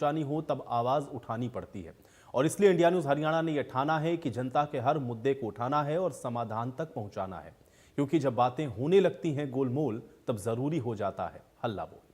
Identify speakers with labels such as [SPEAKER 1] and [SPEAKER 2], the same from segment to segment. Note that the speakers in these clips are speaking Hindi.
[SPEAKER 1] परेशानी हो तब आवाज उठानी पड़ती है और इसलिए इंडिया न्यूज हरियाणा ने यह ठाना है कि जनता के हर मुद्दे को उठाना है और समाधान तक पहुंचाना है, क्योंकि जब बातें होने लगती हैं गोलमोल तब जरूरी हो जाता है हल्ला बोल।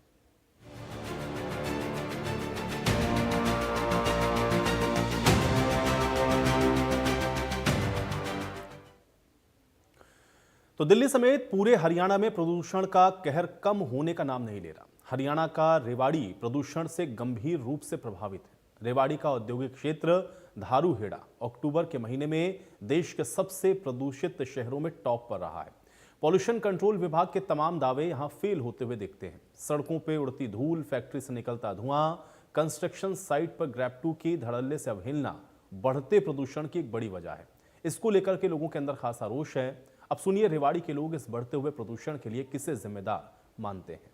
[SPEAKER 1] तो दिल्ली समेत पूरे हरियाणा में प्रदूषण का कहर कम होने का नाम नहीं ले रहा। हरियाणा का रेवाड़ी प्रदूषण से गंभीर रूप से प्रभावित है। रेवाड़ी का औद्योगिक क्षेत्र धारूहेड़ा अक्टूबर के महीने में देश के सबसे प्रदूषित शहरों में टॉप पर रहा है। पॉल्यूशन कंट्रोल विभाग के तमाम दावे यहां फेल होते हुए दिखते हैं। सड़कों पर उड़ती धूल, फैक्ट्री से निकलता धुआं, कंस्ट्रक्शन साइट पर ग्रैब 2 की धड़ल्ले से अवहेलना बढ़ते प्रदूषण की एक बड़ी वजह है। इसको लेकर के लोगों के अंदर खासा रोष है। अब सुनिए रेवाड़ी के लोग इस बढ़ते हुए प्रदूषण के लिए किसे जिम्मेदार मानते हैं।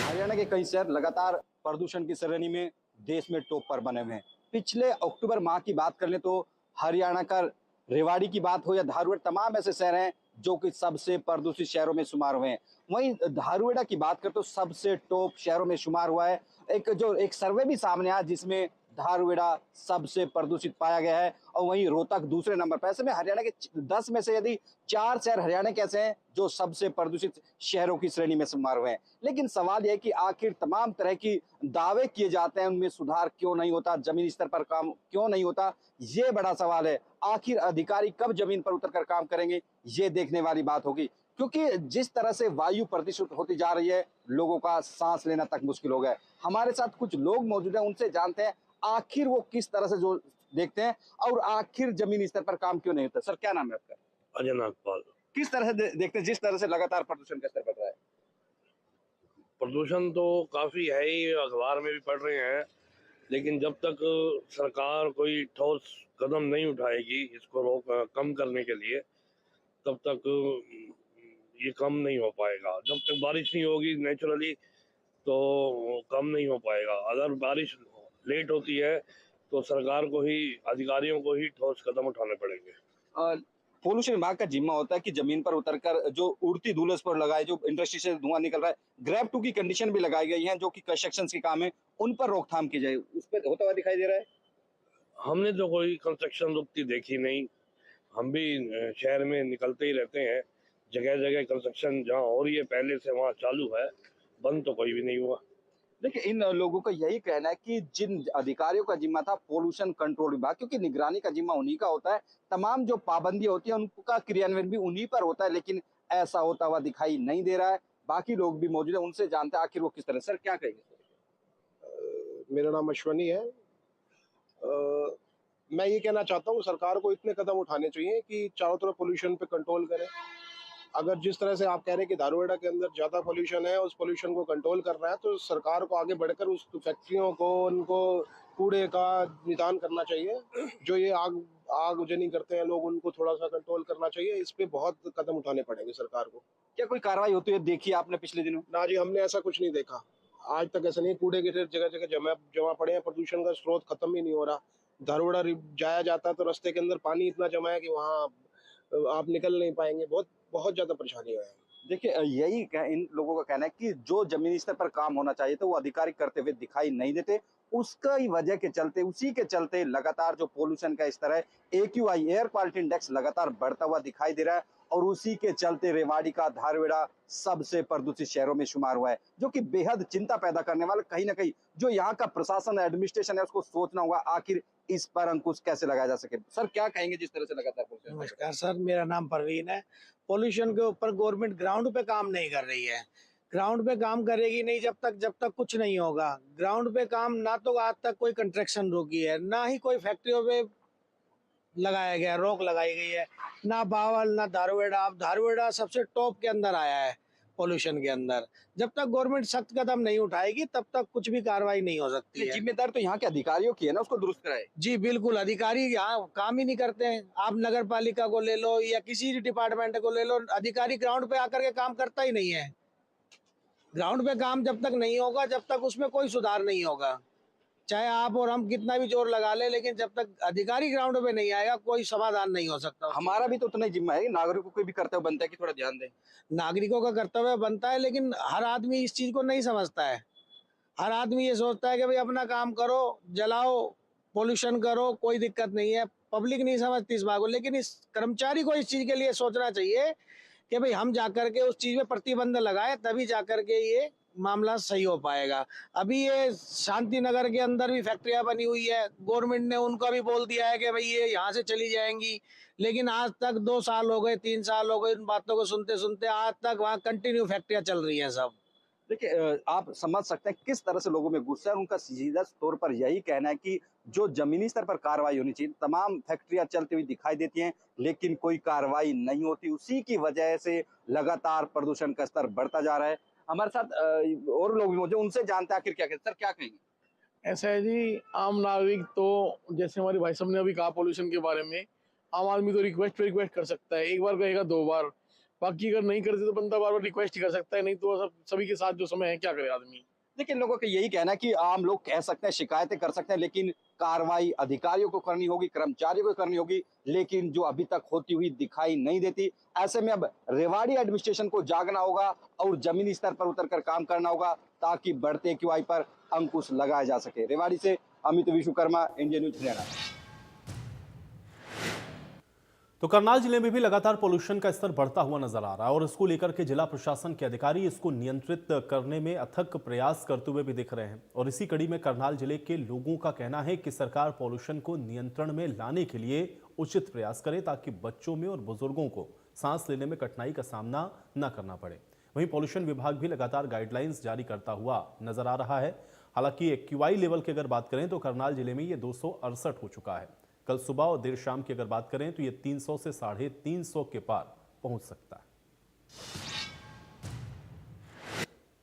[SPEAKER 2] हरियाणा के कई शहर लगातार प्रदूषण की श्रेणी में देश में टॉप पर बने हुए हैं। पिछले अक्टूबर माह की बात कर ले तो हरियाणा का रेवाड़ी की बात हो या धारूहेड़ा, तमाम ऐसे शहर हैं जो कि सबसे प्रदूषित शहरों में शुमार हुए हैं। वहीं धारूहेड़ा की बात करें तो सबसे टॉप शहरों में शुमार हुआ है। एक सर्वे भी सामने आया जिसमें धारूहेड़ा सबसे प्रदूषित पाया गया है और वहीं रोहतक दूसरे नंबर पर। ऐसे में हरियाणा के 10 में से यदि 4 शहर हरियाणा के ऐसे हैं जो सबसे प्रदूषित शहरों की श्रेणी में शुमार हुए हैं। लेकिन सवाल यह है कि आखिर तमाम तरह की दावे किए जाते हैं, उनमें सुधार क्यों नहीं होता, जमीनी स्तर पर काम क्यों नहीं होता, ये बड़ा सवाल है। आखिर अधिकारी कब जमीन पर उतरकर काम करेंगे, ये देखने वाली बात होगी, क्योंकि जिस तरह से वायु प्रदूषित होती जा रही है, लोगों का सांस लेना तक मुश्किल हो गया है। हमारे साथ कुछ लोग मौजूद हैं, उनसे जानते हैं आखिर वो किस तरह से जो देखते हैं और आखिर जमीनी स्तर पर काम क्यों नहीं होता। सर, क्या नाम है आपका?
[SPEAKER 3] अजय नागपाल।
[SPEAKER 2] किस तरह से देखते हैं जिस तरह से लगातार प्रदूषण का स्तर बढ़ रहा है?
[SPEAKER 3] प्रदूषण तो काफी है ही, अखबार में भी पढ़ रहे हैं, लेकिन जब तक सरकार कोई ठोस कदम नहीं उठाएगी इसको कम करने के लिए, तब तक ये कम नहीं हो पाएगा। जब तक बारिश नहीं होगी नेचुरली तो कम नहीं हो पाएगा। अगर बारिश लेट होती है तो सरकार को ही, अधिकारियों को ही ठोस कदम उठाने पड़ेंगे।
[SPEAKER 2] पोल्यूशन विभाग का जिम्मा होता है कि जमीन पर उतरकर जो उड़ती धूल उस पर लगाए, जो इंडस्ट्री से धुआं निकल रहा है, ग्रैब 2 की कंडीशन भी लगाई गई है जो कि कंस्ट्रक्शन के काम है, उन पर रोकथाम की जाए, उस पर होता हुआ दिखाई दे रहा है।
[SPEAKER 3] हमने तो कोई कंस्ट्रक्शन रुकती देखी नहीं। हम भी शहर में निकलते ही रहते हैं, जगह जगह कंस्ट्रक्शन जहाँ हो रही है पहले से वहाँ चालू है, बंद तो कोई भी नहीं हुआ।
[SPEAKER 2] देखिए, इन लोगों का यही कहना है कि जिन अधिकारियों का जिम्मा था पोल्यूशन कंट्रोल विभाग, क्योंकि निगरानी का जिम्मा उन्हीं का होता है, तमाम जो पाबंदी होती है उनका क्रियान्वयन भी उन्हीं पर होता है, लेकिन ऐसा होता हुआ दिखाई नहीं दे रहा है। बाकी लोग भी मौजूद है, उनसे जानते हैं आखिर वो किस तरह। सर, क्या कहेंगे?
[SPEAKER 4] मेरा नाम अश्वनी है। मैं ये कहना चाहता हूँ सरकार को इतने कदम उठाने चाहिए कि चारों तरफ पोल्यूशन पे कंट्रोल करे। अगर जिस तरह से आप कह रहे हैं कि धारूहेड़ा के अंदर ज्यादा पोल्यूशन है, उस पोल्यूशन को कंट्रोल करना है तो सरकार को आगे बढ़कर उस फैक्ट्रियों को, उनको कूड़े का निदान करना चाहिए। जो ये आगजनी करते हैं लोग, उनको थोड़ा सा कंट्रोल करना चाहिए। इस पे बहुत कदम उठाने पड़ेंगे सरकार को।
[SPEAKER 2] क्या कोई कार्रवाई होती है देखी आपने पिछले दिनों?
[SPEAKER 4] ना जी, हमने ऐसा कुछ नहीं देखा आज तक। ऐसा नहीं, कूड़े के ढेर जगह जगह जमा पड़े हैं, प्रदूषण का स्रोत खत्म ही नहीं हो रहा। धारूहेड़ा जाया जाता है तो रास्ते के अंदर पानी इतना जमा है कि वहाँ आप निकल नहीं पाएंगे। बहुत बहुत ज्यादा परेशानी है।
[SPEAKER 2] देखिए, इन लोगों का कहना है कि जो जमीनी स्तर पर काम होना चाहिए तो वो अधिकारी करते हुए दिखाई नहीं देते। उसका ही वजह के चलते, उसी के चलते लगातार जो पोल्यूशन का स्तर है, AQI एयर क्वालिटी इंडेक्स लगातार बढ़ता हुआ दिखाई दे रहा है और उसी के चलते रेवाड़ी का धारूहेड़ा सबसे प्रदूषित शहरों में शुमार हुआ है, जो कि बेहद चिंता पैदा करने वाला। कहीं ना कहीं जो यहाँ का प्रशासन, एडमिनिस्ट्रेशन है, उसको सोचना होगा आखिर इस पर अंकुश कैसे लगाया जा सके। सर, क्या कहेंगे जिस तरह से लगातार pollution?
[SPEAKER 5] नमस्कार सर, मेरा नाम परवीन है। पोल्यूशन के ऊपर गवर्नमेंट ग्राउंड पे काम नहीं कर रही है। ग्राउंड पे काम करेगी नहीं जब तक कुछ नहीं होगा। ग्राउंड पे काम ना तो आज तक कोई कंस्ट्रक्शन रोकी है, ना ही कोई फैक्ट्रियों पे लगाया गया, रोक लगाई गई है, ना बावल ना धारूहेड़ा। अब धारूहेड़ा सबसे टॉप के अंदर आया है पोल्यूशन के अंदर। जब तक गवर्नमेंट सख्त कदम नहीं उठाएगी तब तक कुछ भी कार्रवाई नहीं हो सकती है।
[SPEAKER 2] जिम्मेदार तो यहाँ के अधिकारियों की है ना, उसको दुरुस्त कराए।
[SPEAKER 5] जी बिल्कुल, अधिकारी यहाँ काम ही नहीं करते हैं। आप नगर पालिका को ले लो या किसी भी डिपार्टमेंट को ले लो, अधिकारी ग्राउंड पे आकर के काम करता ही नहीं है। ग्राउंड पे काम जब तक नहीं होगा, जब तक उसमें कोई सुधार नहीं होगा। चाहे आप और हम कितना भी जोर लगा ले, लेकिन जब तक अधिकारी ग्राउंड पे नहीं आएगा कोई समाधान नहीं हो सकता।
[SPEAKER 2] हमारा भी तो उतना ही जिम्मा है कि नागरिकों को भी कर्तव्य बनता है कि थोड़ा ध्यान दें।
[SPEAKER 5] नागरिकों का कर्तव्य बनता है, लेकिन हर आदमी इस चीज को नहीं समझता है। हर आदमी ये सोचता है कि भाई अपना काम करो, जलाओ, पोल्यूशन करो, कोई दिक्कत नहीं है। पब्लिक नहीं समझती इस बात को, लेकिन इस कर्मचारी को इस चीज के लिए सोचना चाहिए कि भाई हम जाकर के उस चीज में प्रतिबंध लगाए, तभी जाकर के ये मामला सही हो पाएगा। अभी ये शांति नगर के अंदर भी फैक्ट्रियां बनी हुई है, गवर्नमेंट ने उनका भी बोल दिया है कि भाई ये यहाँ से चली जाएंगी, लेकिन आज तक 2 साल हो गए, 3 साल हो गए इन बातों को सुनते सुनते, आज तक वहाँ कंटिन्यू फैक्ट्रियां चल रही हैं सब।
[SPEAKER 2] देखिए आप समझ सकते हैं किस तरह से लोगों में गुस्सा है। उनका सीधा तौर पर यही कहना है कि जो जमीनी स्तर पर कार्रवाई होनी चाहिए, तमाम फैक्ट्रियां चलती हुई दिखाई देती हैं लेकिन कोई कार्रवाई नहीं होती। उसी की वजह से लगातार प्रदूषण का स्तर बढ़ता जा रहा है। हमारे साथ और लोग भी मौजूद, उनसे जानते हैं आखिर क्या कहते हैं। सर क्या कहेंगे?
[SPEAKER 6] ऐसा है जी, आम नागरिक तो जैसे हमारे भाई साहब ने अभी कहा पोल्यूशन के बारे में, आम आदमी तो रिक्वेस्ट पे रिक्वेस्ट कर सकता है, एक बार कहेगा 2 बार, बाकी अगर नहीं करते तो बंदा बार बार रिक्वेस्ट ही कर सकता है, नहीं तो सब सभी के साथ जो समय है क्या करे आदमी।
[SPEAKER 2] लेकिन लोगों का यही कहना है कि आम लोग कह सकते हैं, शिकायतें कर सकते हैं, लेकिन कार्रवाई अधिकारियों को करनी होगी, कर्मचारियों को करनी होगी, लेकिन जो अभी तक होती हुई दिखाई नहीं देती। ऐसे में अब रेवाड़ी एडमिनिस्ट्रेशन को जागना होगा और जमीनी स्तर पर उतरकर काम करना होगा ताकि बढ़ते क्यूआई पर अंकुश लगाया जा सके। रेवाड़ी से अमित विश्वकर्मा, इंडिया न्यूज हरियाणा।
[SPEAKER 1] तो करनाल जिले में भी लगातार पोल्यूशन का स्तर बढ़ता हुआ नजर आ रहा है और इसको लेकर के जिला प्रशासन के अधिकारी इसको नियंत्रित करने में अथक प्रयास करते हुए भी दिख रहे हैं। और इसी कड़ी में करनाल जिले के लोगों का कहना है कि सरकार पोल्यूशन को नियंत्रण में लाने के लिए उचित प्रयास करे ताकि बच्चों में और बुजुर्गों को सांस लेने में कठिनाई का सामना न करना पड़े। वहीं पोल्यूशन विभाग भी लगातार गाइडलाइंस जारी करता हुआ नजर आ रहा है। हालांकि एक्यूआई लेवल की अगर बात करें तो करनाल जिले में ये 268 हो चुका है। कल सुबह और देर शाम की अगर बात करें तो ये 300 से 350 के पार पहुंच सकता है।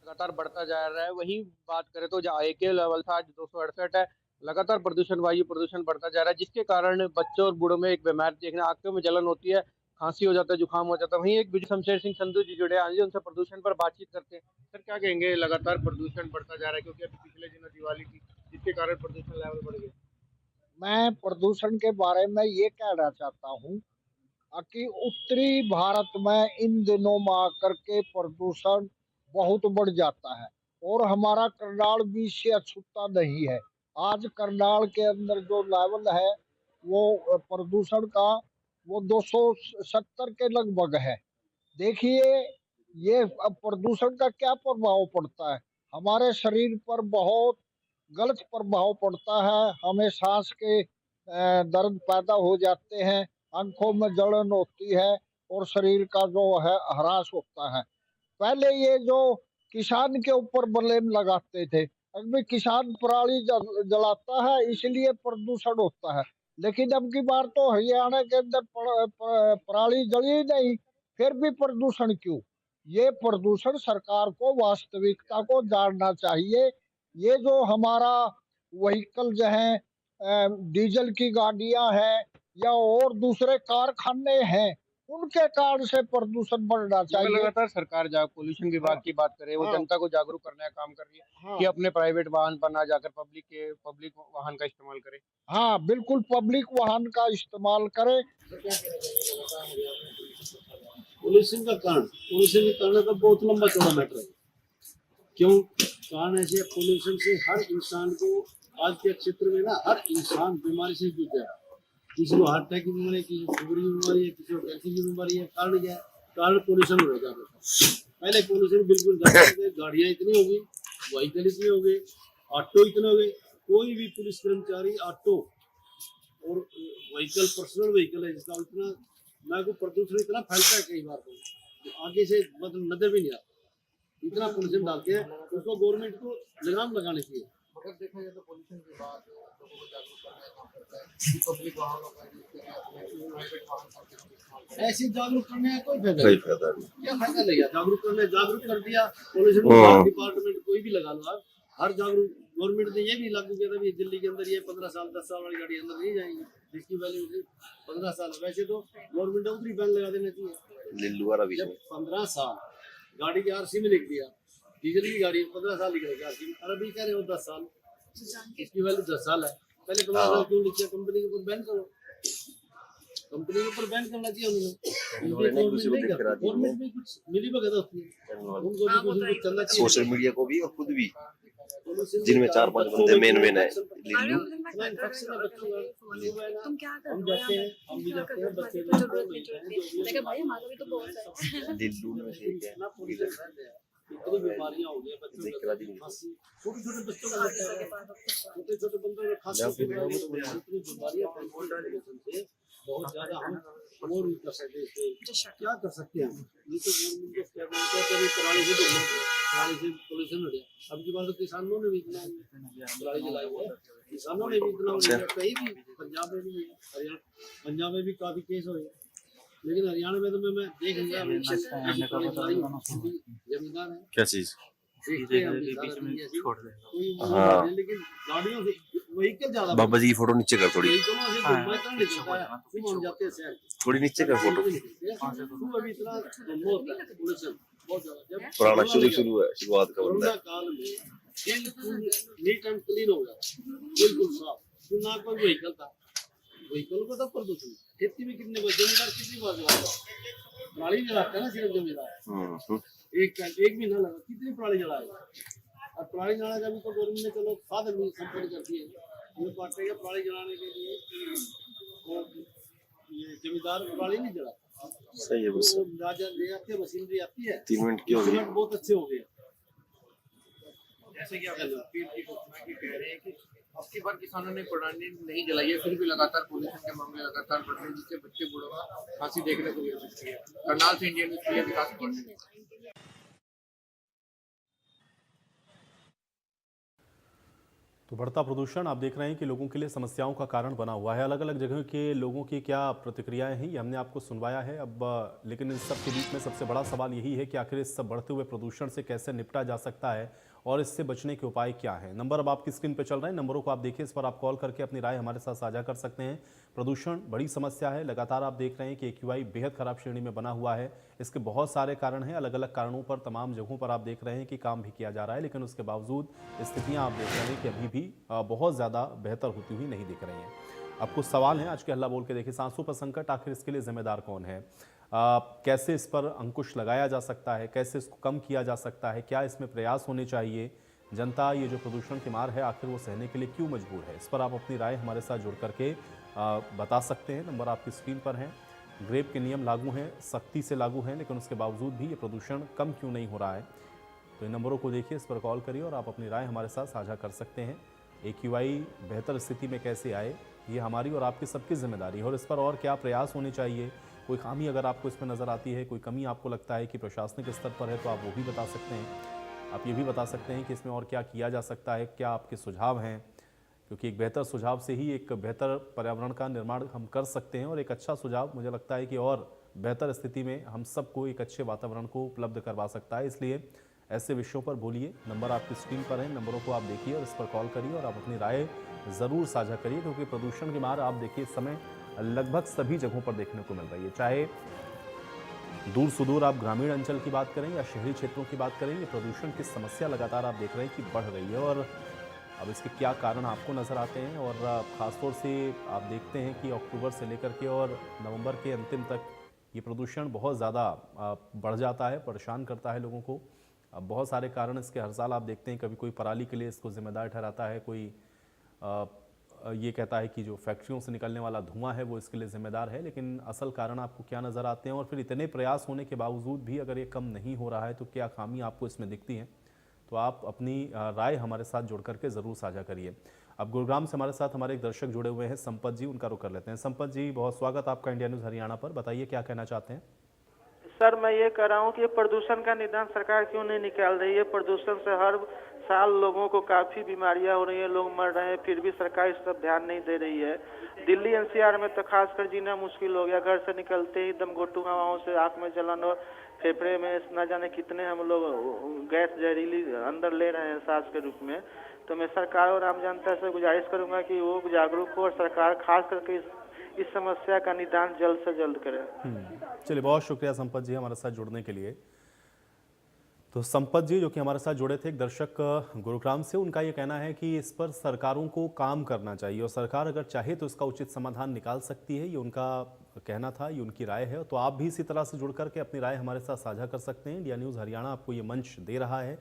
[SPEAKER 7] लगातार बढ़ता जा रहा है। वही बात करें तो जहाँ के लेवल था आज 268 है। लगातार प्रदूषण, वायु प्रदूषण बढ़ता जा रहा है, जिसके कारण बच्चों और बूढ़ों में एक बीमारी देखना, आंखों में जलन होती है, खांसी हो जाता है, जुकाम हो जाता है। वहीं एक शमशेर सिंह संधू जी जुड़े हैं, उनसे प्रदूषण पर बातचीत करते हैं। सर क्या कहेंगे, लगातार प्रदूषण बढ़ता जा रहा है क्योंकि अभी पिछले दिनों दिवाली थी जिसके कारण प्रदूषण लेवल बढ़ गया।
[SPEAKER 8] मैं प्रदूषण के बारे में ये कहना चाहता हूँ कि उत्तरी भारत में इन दिनों में आकर के प्रदूषण बहुत बढ़ जाता है और हमारा करनाल भी इससे अछूता नहीं है। आज करनाल के अंदर जो लेवल है वो प्रदूषण का वो 270 के लगभग है। देखिए ये प्रदूषण का क्या प्रभाव पड़ता है, हमारे शरीर पर बहुत गलत प्रभाव पड़ता है। हमें सांस के दर्द पैदा हो जाते हैं, आंखों में जलन होती है और शरीर का जो है ह्रास होता है। पहले ये जो किसान के ऊपर ब्लेम लगाते थे, अभी किसान पराली जलाता है इसलिए प्रदूषण होता है, लेकिन अब की बार तो हरियाणा के अंदर पराली जली नहीं, फिर भी प्रदूषण क्यों? ये प्रदूषण सरकार को वास्तविकता को जानना चाहिए। ये जो हमारा व्हीकल जो है डीजल की गाड़ियां हैं या और दूसरे कारखाने हैं, उनके कारण से प्रदूषण बढ़ना चाहिए।
[SPEAKER 7] लगातार सरकार पोल्यूशन विभाग की बात करे, वो जनता को जागरूक करने का काम कर रही है कि अपने प्राइवेट वाहन पर ना जाकर पब्लिक वाहन का इस्तेमाल करे।
[SPEAKER 8] हाँ बिल्कुल, पब्लिक वाहन का इस्तेमाल करे।
[SPEAKER 9] पोल्यूशन का कारण का बहुत लंबा चौड़ा मैटर है। क्यों कारण ऐसे, पोल्यूशन से हर इंसान को आज के क्षेत्र में ना हर इंसान बीमारी से जूझ रहा है। किसी को हार्ट अटैक की बीमारी है, किसी को शुगर की बीमारी है, किसी को कैंसर की बीमारी है। कारण क्या है? कारण पोल्यूशन हो जाता था। पहले पोल्यूशन बिल्कुल थे, गाड़ियाँ इतनी हो गई, व्हीकल इतने हो गए, ऑटो इतने हो गए, कोई भी पुलिस कर्मचारी ऑटो और व्हीकल पर्सनल व्हीकल है जिसका इतना ना को प्रदूषण इतना फैलता है कई बार तो आगे से मतलब नजर भी नहीं आता, इतना पोल्यूशन डालते हैं। उसको गवर्नमेंट को लगाम लगाने चाहिए।
[SPEAKER 10] अगर देखा जाए तो पोल्यूशन के बाद लोगों को जागरूक करने का काम करता है कि पब्लिक वाहनों का प्राइवेट वाहन का
[SPEAKER 9] ऐसे जागरूक करने का कोई फायदा नहीं। क्या फायदा नहीं है जागरूक कर दिया पोल्यूशन डिपार्टमेंट कोई भी लगा लो आप, हर जागरूक। गवर्नमेंट ने ये भी लागू किया था कि दिल्ली के अंदर ये 15 साल 10 साल वाली गाड़ी अंदर नहीं जाएंगी, जिसकी वैल्यू 15 साल। वैसे तो गवर्नमेंट ने उतरी बैन लगा देना चाहिए। जब 15 साल गाड़ी की आरसी में लिख दिया, डीजल की गाड़ी 15 साल लिख रही आरसी में, अभी कह रहे हो 10 साल, इसकी वैल्यू 10 साल है। पहले 15 साल क्यों लिखा? कंपनी के ऊपर बैन करो, कंपनी के ऊपर बैन करना चाहिए उन्होंने। गवर्नमेंट भी कुछ मिली भगत होती है, उनको भी कुछ चलना चाहिए,
[SPEAKER 11] सोशल मीडिया को भी और खुद भी।
[SPEAKER 9] जिनमें 4-5 बंदे मेन है लिल्लू।
[SPEAKER 11] तुम क्या कर
[SPEAKER 9] हम
[SPEAKER 11] रहे
[SPEAKER 9] जाते हैं,
[SPEAKER 11] हो?
[SPEAKER 9] हम भी
[SPEAKER 11] क्या
[SPEAKER 9] जाते
[SPEAKER 11] कर
[SPEAKER 9] हैं,
[SPEAKER 11] रहे हो?
[SPEAKER 9] बच्चे
[SPEAKER 11] तुम्हारी कोई जरूरत नहीं है। लेकिन भाई हमारा भी तो बहुत है।
[SPEAKER 9] लिल्लू में से एक है। इतनी बीमारियां हो गई बच्चों को, खांसी, छोटे-छोटे बच्चों को लगता है, छोटे-छोटे बंदों को खांसी, इतनी बीमारियां से बहुत ज्यादा हम वो नहीं कर सकते इससे। क्या कर सकते हैं हम? ये तो गवर्नमेंट को क्या कहते हैं, पराली से पोल्यूशन हो गया। अब की बार तो किसानों ने भी इतना पराली जलाई है, किसानों ने भी इतना कहीं भी, पंजाब में भी, हरियाणा पंजाब में भी काफी केस हुए, लेकिन हरियाणा में तो मैं देख लिया जमींदार है
[SPEAKER 12] क्या चीज
[SPEAKER 9] हाँ, लेकिन गाड़ियों से व्हीकल ज्यादा
[SPEAKER 12] बाबा जी की फोटो नीचे कर थोड़ी,
[SPEAKER 9] जाते हैं शहर,
[SPEAKER 12] थोड़ी नीचे कर फोटो।
[SPEAKER 9] अभी इतना पोल्यूशन बहुत ज्यादा।
[SPEAKER 12] पुराना शुरू है, शुरुआत का बंदा
[SPEAKER 9] कोरोना
[SPEAKER 12] है।
[SPEAKER 9] काल में बिल्कुल नीट एंड क्लीन हो गया, बिल्कुल साफ, तो ना कोई व्हीकल था, व्हीकल को तो प्रदूषण। खेती में कितने बार जमींदार कितनी बार जलाता, पराली जलाता है ना सिर्फ जमींदार, एक महीना लगा कितनी पराली जलाएगा। और पराली जलाने का भी तो गवर्नमेंट ने चलो साधन भी संपन्न करती है, हमें काटेगा पराली जलाने के लिए, और ये जमींदार पराली नहीं जलाता।
[SPEAKER 12] सही है, बस
[SPEAKER 9] राजा ले आते हैं, मशीनरी आती है,
[SPEAKER 12] 3 मिनट की होगी।
[SPEAKER 9] बहुत अच्छे हो गए। जैसे कि आप पीर की घोषणा की कह रहे हैं कि
[SPEAKER 10] अब की बार किसानों ने पराली नहीं जलाई है, फिर भी लगातार पोल्यूशन के मामले लगातार बढ़ रहे हैं, जिससे बच्चे बूढ़ों का फांसी देखने को मिल सकती है। करनाल से इंडियन न्यूज़ के लिए विकास पांडे।
[SPEAKER 1] तो बढ़ता प्रदूषण आप देख रहे हैं कि लोगों के लिए समस्याओं का कारण बना हुआ है। अलग अलग जगह के लोगों की क्या प्रतिक्रियाएं हैं ये हमने आपको सुनवाया है। अब लेकिन इस सब के बीच में सबसे बड़ा सवाल यही है कि आखिर इस सब बढ़ते हुए प्रदूषण से कैसे निपटा जा सकता है और इससे बचने के उपाय क्या हैं। नंबर अब आपकी स्क्रीन पर चल रहे हैं, नंबरों को आप देखिए, इस पर आप कॉल करके अपनी राय हमारे साथ साझा कर सकते हैं। प्रदूषण बड़ी समस्या है, लगातार आप देख रहे हैं कि AQI बेहद खराब श्रेणी में बना हुआ है। इसके बहुत सारे कारण हैं, अलग अलग कारणों पर तमाम जगहों पर आप देख रहे हैं कि काम भी किया जा रहा है, लेकिन उसके बावजूद स्थितियां आप देख रहे हैं कि अभी भी बहुत ज़्यादा बेहतर होती हुई नहीं दिख रही हैं। अब कुछ सवाल हैं आज के हल्ला बोल के देखिए। सांसों पर संकट, आखिर इसके लिए जिम्मेदार कौन है? कैसे इस पर अंकुश लगाया जा सकता है, कैसे इसको कम किया जा सकता है, क्या इसमें प्रयास होने चाहिए? जनता ये जो प्रदूषण की मार है आखिर वो सहने के लिए क्यों मजबूर है? इस पर आप अपनी राय हमारे साथ जुड़ करके बता सकते हैं। नंबर आपकी स्क्रीन पर हैं। ग्रेप के नियम लागू हैं, सख्ती से लागू हैं, लेकिन उसके बावजूद भी ये प्रदूषण कम क्यों नहीं हो रहा है? तो इन नंबरों को देखिए, इस पर कॉल करिए और आप अपनी राय हमारे साथ साझा कर सकते हैं। AQI बेहतर स्थिति में कैसे आए, ये हमारी और आपकी सबकी जिम्मेदारी है, और इस पर और क्या प्रयास होने चाहिए। कोई खामी अगर आपको इसमें नज़र आती है, कोई कमी आपको लगता है कि प्रशासनिक स्तर पर है, तो आप वो भी बता सकते हैं। आप ये भी बता सकते हैं कि इसमें और क्या किया जा सकता है, क्या आपके सुझाव हैं, क्योंकि एक बेहतर सुझाव से ही एक बेहतर पर्यावरण का निर्माण हम कर सकते हैं। और एक अच्छा सुझाव मुझे लगता है कि और बेहतर स्थिति में हम सबको एक अच्छे वातावरण को उपलब्ध करवा सकता है। इसलिए ऐसे विषयों पर बोलिए। नंबर आपकी स्क्रीन पर है, नंबरों को आप देखिए और इस पर कॉल करिए और आप अपनी राय ज़रूर साझा करिए, क्योंकि प्रदूषण की मार आप देखिए इस समय लगभग सभी जगहों पर देखने को मिल रही है। चाहे दूर सुदूर आप ग्रामीण अंचल की बात करें या शहरी क्षेत्रों की बात करें, ये प्रदूषण की समस्या लगातार आप देख रहे हैं कि बढ़ रही है। और अब इसके क्या कारण आपको नज़र आते हैं, और ख़ासतौर से आप देखते हैं कि अक्टूबर से लेकर के और नवंबर के अंतिम तक ये प्रदूषण बहुत ज़्यादा बढ़ जाता है, परेशान करता है लोगों को। अब बहुत सारे कारण इसके हर साल आप देखते हैं, कभी कोई पराली के लिए इसको जिम्मेदार ठहराता है, कोई ये कहता है कि जो फैक्ट्रियों से निकलने वाला धुआं है वो इसके लिए जिम्मेदार है। लेकिन असल कारण आपको क्या नज़र आते हैं, और फिर इतने प्रयास होने के बावजूद भी अगर ये कम नहीं हो रहा है तो क्या खामी आपको इसमें दिखती हैं? तो आप अपनी राय हमारे साथ जुड़ करके ज़रूर साझा करिए। अब गुरुग्राम से हमारे साथ हमारे एक दर्शक जुड़े हुए हैं, संपत जी, उनका रुख कर लेते हैं। संपत जी, बहुत स्वागत आपका इंडिया न्यूज़ हरियाणा पर। बताइए क्या कहना चाहते हैं?
[SPEAKER 13] सर, मैं ये कह रहा हूँ कि प्रदूषण का निदान सरकार क्यों नहीं निकाल रही है? प्रदूषण से हर साल लोगों को काफ़ी बीमारियां हो रही हैं, लोग मर रहे हैं, फिर भी सरकार इस पर ध्यान नहीं दे रही है। दिल्ली NCR में तो खासकर जीना मुश्किल हो गया। घर से निकलते ही दम घोटू हवाओं से आँख में जलन और फेफड़े में न जाने कितने हम लोग गैस जहरीली अंदर ले रहे हैं सांस के रूप में। तो मैं सरकार और आम जनता से गुजारिश करूँगा कि वो जागरूक हो और सरकार खास करके इस समस्या का निदान जल्द से जल्द करें।
[SPEAKER 1] चलिए, बहुत शुक्रिया संपत जी हमारे साथ जुड़ने के लिए। तो संपत जी जो कि हमारे साथ जुड़े थे, एक दर्शक गुरुग्राम से, उनका ये कहना है कि इस पर सरकारों को काम करना चाहिए और सरकार अगर चाहे तो इसका उचित समाधान निकाल सकती है। ये उनका कहना था, ये उनकी राय है। तो आप भी इसी तरह से जुड़ करके अपनी राय हमारे साथ साझा कर सकते हैं। इंडिया न्यूज़ हरियाणा आपको ये मंच दे रहा है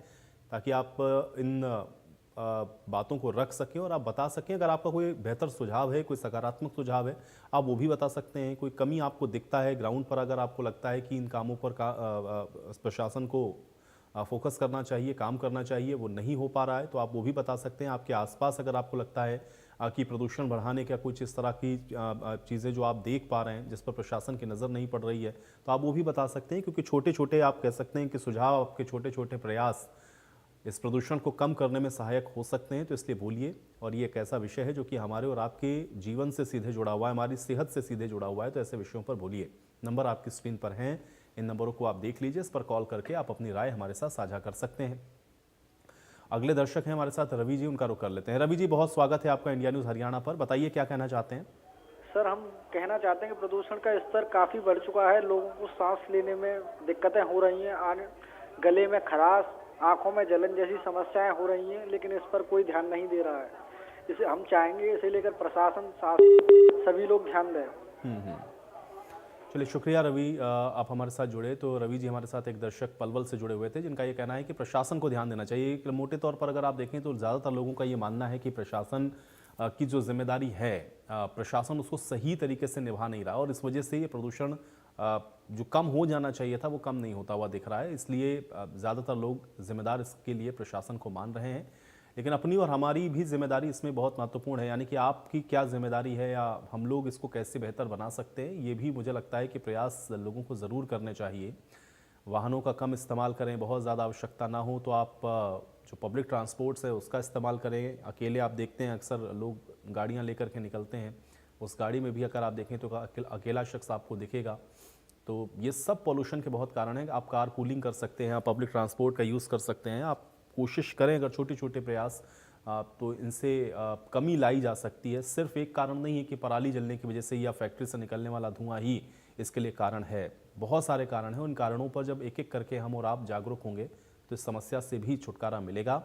[SPEAKER 1] ताकि आप इन बातों को रख सकें और आप बता सकें। अगर आपका कोई बेहतर सुझाव है, कोई सकारात्मक सुझाव है, आप वो भी बता सकते हैं। कोई कमी आपको दिखता है ग्राउंड पर, अगर आपको लगता है कि इन कामों पर प्रशासन को फोकस करना चाहिए, काम करना चाहिए, वो नहीं हो पा रहा है, तो आप वो भी बता सकते हैं। आपके आसपास अगर आपको लगता है कि प्रदूषण बढ़ाने का कुछ इस तरह की चीज़ें जो आप देख पा रहे हैं जिस पर प्रशासन की नज़र नहीं पड़ रही है, तो आप वो भी बता सकते हैं। क्योंकि छोटे छोटे आप कह सकते हैं कि सुझाव, आपके छोटे छोटे प्रयास इस प्रदूषण को कम करने में सहायक हो सकते हैं। तो इसलिए बोलिए। और ये एक ऐसा विषय है जो कि हमारे और आपके जीवन से सीधे जुड़ा हुआ है, हमारी सेहत से सीधे जुड़ा हुआ है, तो ऐसे विषयों पर बोलिए। नंबर आपकी स्क्रीन पर हैं, इन नंबरों को आप देख लीजिए, इस पर कॉल करके आप अपनी राय हमारे साथ साझा कर सकते हैं। अगले दर्शक हैं हमारे साथ रवि जी, उनका रुख कर लेते हैं। रवि जी, बहुत स्वागत है आपका इंडिया न्यूज़ हरियाणा पर। बताइए क्या कहना चाहते हैं।
[SPEAKER 13] सर, हम कहना चाहते हैं कि प्रदूषण का स्तर काफ़ी बढ़ चुका है। लोगों को सांस लेने में दिक्कतें हो रही हैं, गले में खराश, आंखों में जलन जैसी समस्याएं हो रही हैं, लेकिन इस पर कोई ध्यान नहीं दे रहा है। इसे हम चाहेंगे इसे लेकर प्रशासन, शासन, सभी लोग ध्यान दें।
[SPEAKER 1] चलिए, शुक्रिया रवि, आप हमारे साथ जुड़े। तो रवि जी हमारे साथ एक दर्शक पलवल से जुड़े हुए थे, जिनका ये कहना है कि प्रशासन को ध्यान देना चाहिए। मोटे तौर पर अगर आप देखें तो ज़्यादातर लोगों का ये मानना है कि प्रशासन की जो जिम्मेदारी है, प्रशासन उसको सही तरीके से निभा नहीं रहा, और इस वजह से ये प्रदूषण जो कम हो जाना चाहिए था वो कम नहीं होता हुआ दिख रहा है। इसलिए ज़्यादातर लोग जिम्मेदार इसके लिए प्रशासन को मान रहे हैं। लेकिन अपनी और हमारी भी जिम्मेदारी इसमें बहुत महत्वपूर्ण है, यानी कि आपकी क्या जिम्मेदारी है या हम लोग इसको कैसे बेहतर बना सकते हैं, ये भी मुझे लगता है कि प्रयास लोगों को ज़रूर करने चाहिए। वाहनों का कम इस्तेमाल करें, बहुत ज़्यादा आवश्यकता ना हो तो आप जो पब्लिक ट्रांसपोर्ट्स है उसका इस्तेमाल करें। अकेले आप देखते हैं अक्सर लोग गाड़ियाँ लेकर के निकलते हैं, उस गाड़ी में भी अगर आप देखें तो अकेला शख्स आपको दिखेगा। तो ये सब पॉल्यूशन के बहुत कारण हैं। आप कार पूलिंग कर सकते हैं, आप पब्लिक ट्रांसपोर्ट का यूज़ कर सकते हैं। आप कोशिश करें, अगर छोटे छोटे प्रयास, तो इनसे कमी लाई जा सकती है। सिर्फ एक कारण नहीं है कि पराली जलने की वजह से या फैक्ट्री से निकलने वाला धुआं ही इसके लिए कारण है, बहुत सारे कारण हैं। उन कारणों पर जब एक एक करके हम और आप जागरूक होंगे तो इस समस्या से भी छुटकारा मिलेगा।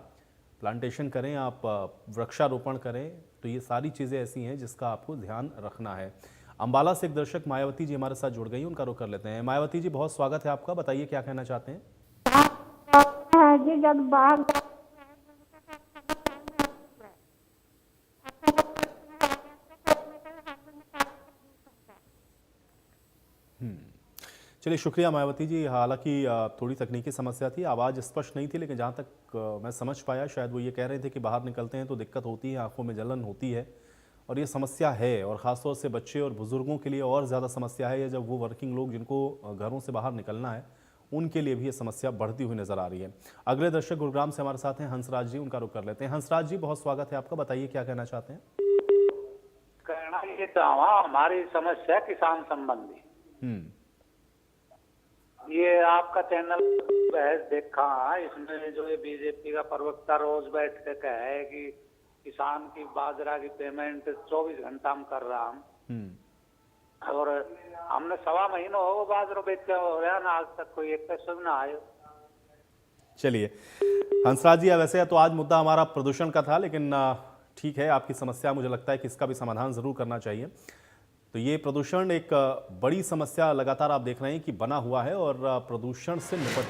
[SPEAKER 1] प्लांटेशन करें, आप वृक्षारोपण करें, तो ये सारी चीज़ें ऐसी हैं जिसका आपको ध्यान रखना है। अम्बाला से एक दर्शक मायावती जी हमारे साथ जुड़ गई, उनका रुख कर लेते हैं। मायावती जी, बहुत स्वागत है आपका, बताइए क्या कहना चाहते हैं।
[SPEAKER 14] जी, जब बाहर
[SPEAKER 1] चलिए, शुक्रिया मायावती जी। हालांकि थोड़ी तकनीकी समस्या थी, आवाज़ स्पष्ट नहीं थी, लेकिन जहाँ तक मैं समझ पाया शायद वो ये कह रहे थे कि बाहर निकलते हैं तो दिक्कत होती है, आंखों में जलन होती है, और ये समस्या है। और ख़ासतौर से बच्चे और बुज़ुर्गों के लिए और ज़्यादा समस्या है, या जब वो वर्किंग लोग जिनको घरों से बाहर निकलना है उनके लिए भी ये समस्या बढ़ती हुई नज़र आ रही है। अगले दर्शक गुरुग्राम से हमारे साथ हैं हंसराज जी, उनका रुख कर लेते हैं। हंसराज जी, बहुत स्वागत है आपका, बताइए क्या कहना चाहते हैं।
[SPEAKER 15] कहना ये चाहूँ, हमारी समस्या किसान संबंधी, ये आपका चैनल बहस देखा, इसमें जो ये बीजेपी का प्रवक्ता रोज बैठ के कहे कि किसान की बाजरा की पेमेंट 24 घंटा में कर रहा हूँ, और हमने 1.25 महीना हो बाजरा बेच के हो रहा ना, आज तक कोई एक पैसा ना आयो।
[SPEAKER 1] चलिए हंसराज जी, वैसे तो आज मुद्दा हमारा प्रदूषण का था, लेकिन ठीक है, आपकी समस्या, मुझे लगता है कि इसका भी समाधान ज़रूर करना चाहिए। तो ये प्रदूषण एक बड़ी समस्या लगातार आप देख रहे हैं कि बना हुआ है, और प्रदूषण से निपटने